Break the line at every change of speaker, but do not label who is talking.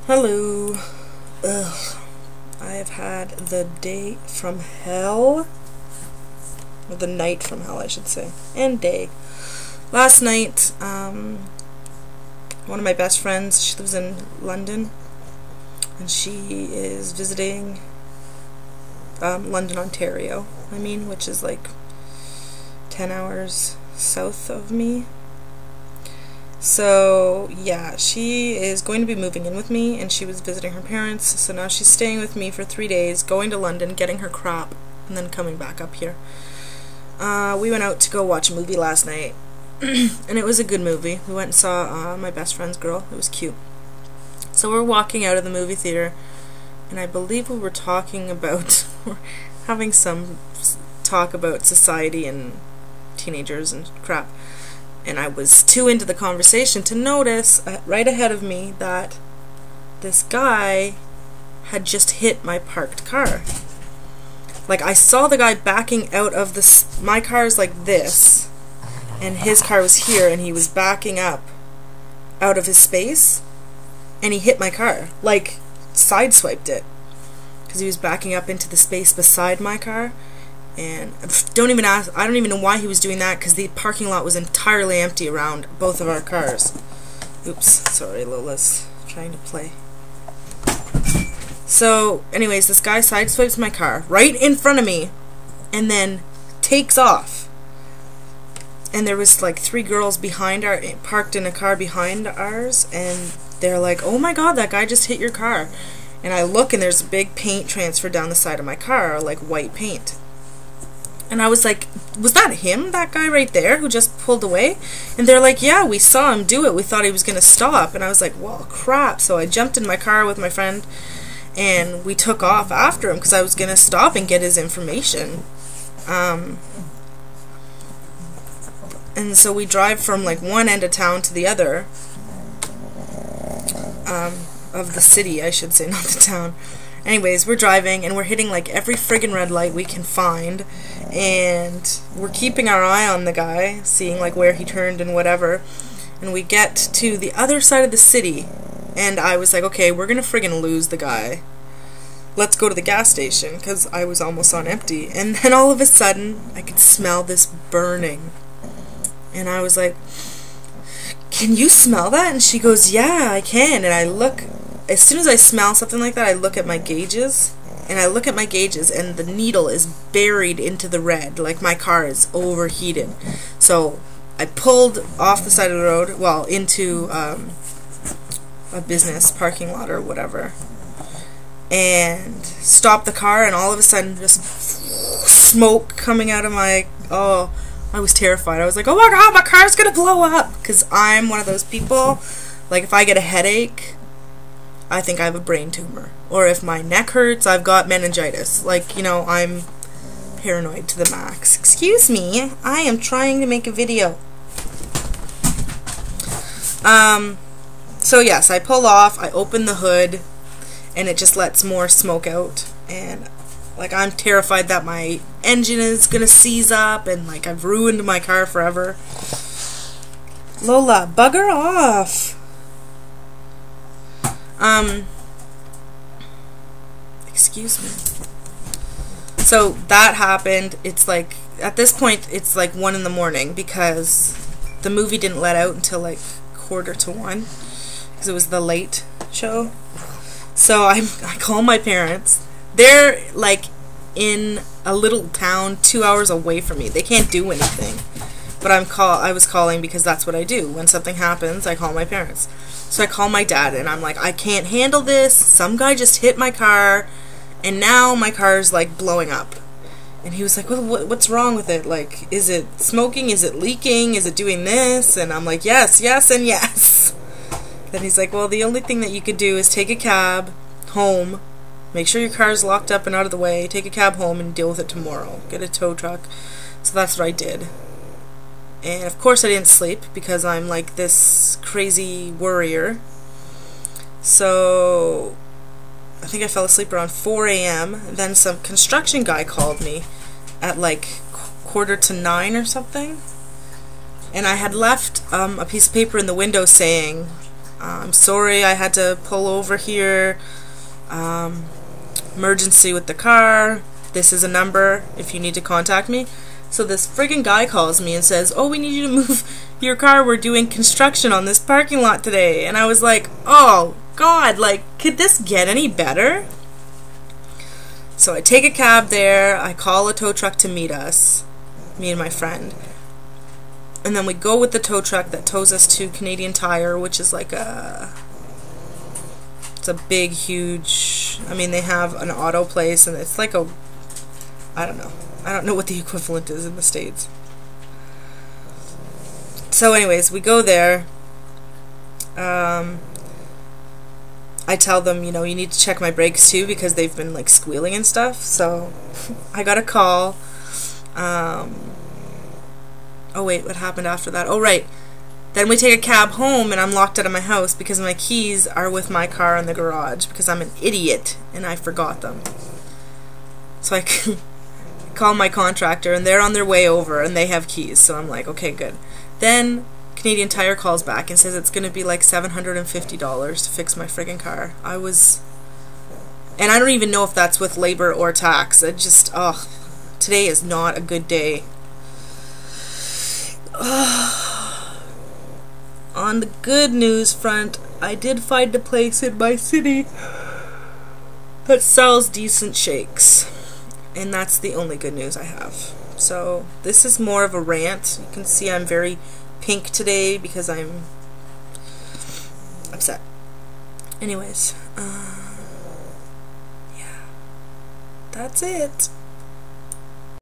Hello. Ugh. I have had the day from hell. Or the night from hell, I should say. And day. Last night, one of my best friends, she lives in London. And she is visiting London, Ontario, which is like 10 hours south of me. So, yeah, she is going to be moving in with me, and she was visiting her parents, so now she's staying with me for 3 days, going to London, getting her crop, and then coming back up here. We went out to go watch a movie last night, and it was a good movie. We went and saw My Best Friend's Girl. It was cute. So we're walking out of the movie theater, and I believe we were talking about, we're having some talk about society and teenagers and crap. And I was too into the conversation to notice right ahead of me that this guy had just hit my parked car. Like, I saw the guy backing out of my car's like this, and his car was here, and he was backing up out of his space, and he hit my car. Like, sideswiped it, because he was backing up into the space beside my car. And don't even ask, I don't even know why he was doing that, because the parking lot was entirely empty around both of our cars. Oops, sorry, Lola's trying to play. So, anyways, this guy sideswipes my car right in front of me, and then takes off. And there was like 3 girls behind parked in a car behind ours, and they're like, "Oh my god, that guy just hit your car." And I look, and there's a big paint transfer down the side of my car, like white paint. And I was like, was that him, that guy right there, who just pulled away? And they're like, yeah, we saw him do it. We thought he was going to stop. And I was like, well, crap. So I jumped in my car with my friend, and we took off after him, because I was going to stop and get his information. And so we drive from, like, one end of town to the other. Of the city, I should say, not the town. Anyways, we're driving, and we're hitting, like, every friggin' red light we can find, and we're keeping our eye on the guy, seeing, like, where he turned and whatever, and we get to the other side of the city, and I was like, okay, we're gonna friggin' lose the guy. Let's go to the gas station, because I was almost on empty, and then all of a sudden, I could smell this burning, and I was like, can you smell that? And she goes, yeah, I can, and I look. As soon as I smell something like that, I look at my gauges, and the needle is buried into the red, like my car is overheated. So I pulled off the side of the road, well, into a business parking lot or whatever, and stopped the car, and all of a sudden, just smoke coming out of my, oh, I was terrified. I was like, oh my god, my car's gonna blow up, because I'm one of those people, like, if I get a headache, I think I have a brain tumor. Or if my neck hurts, I've got meningitis. Like, you know, I'm paranoid to the max. Excuse me, I am trying to make a video. So yes, I pull off, I open the hood, and it just lets more smoke out. And, like, I'm terrified that my engine is gonna seize up, and, like, I've ruined my car forever. Lola, bugger off! Excuse me. So that happened. It's like, at this point, it's like 1 in the morning, because the movie didn't let out until like 1:45, because it was the late show. So I call my parents. They're like in a little town 2 hours away from me. They can't do anything. But I was calling because that's what I do. When something happens, I call my parents. So I call my dad, and I'm like, I can't handle this. Some guy just hit my car, and now my car's like blowing up. And he was like, well, what's wrong with it? Like, is it smoking? Is it leaking? Is it doing this? And I'm like, yes, yes, and yes. Then he's like, well, the only thing that you could do is take a cab home, make sure your car's locked up and out of the way, take a cab home and deal with it tomorrow. Get a tow truck. So that's what I did. And of course I didn't sleep, because I'm like this crazy worrier. So I think I fell asleep around 4 a.m. Then some construction guy called me at like 8:45 or something. And I had left a piece of paper in the window saying, I'm sorry I had to pull over here. Emergency with the car. This is a number if you need to contact me. So this friggin' guy calls me and says, oh, we need you to move your car. We're doing construction on this parking lot today. And I was like, oh, God, like, could this get any better? So I take a cab there. I call a tow truck to meet us, me and my friend. And then we go with the tow truck that tows us to Canadian Tire, which is like it's a big, huge, I mean, they have an auto place, and it's like a, I don't know what the equivalent is in the States. So anyways, we go there. I tell them, you know, you need to check my brakes too, because they've been like squealing and stuff. So I got a call. Oh wait, what happened after that? Oh right. Then we take a cab home, and I'm locked out of my house because my keys are with my car in the garage because I'm an idiot and I forgot them. So I call my contractor, and they're on their way over, and they have keys. So I'm like, okay, good. Then Canadian Tire calls back and says it's going to be like $750 to fix my friggin' car. And I don't even know if that's with labor or tax. It just, today is not a good day. On the good news front, I did find a place in my city that sells decent shakes. And that's the only good news I have. So this is more of a rant. You can see I'm very pink today because I'm upset. Anyways, yeah, that's it.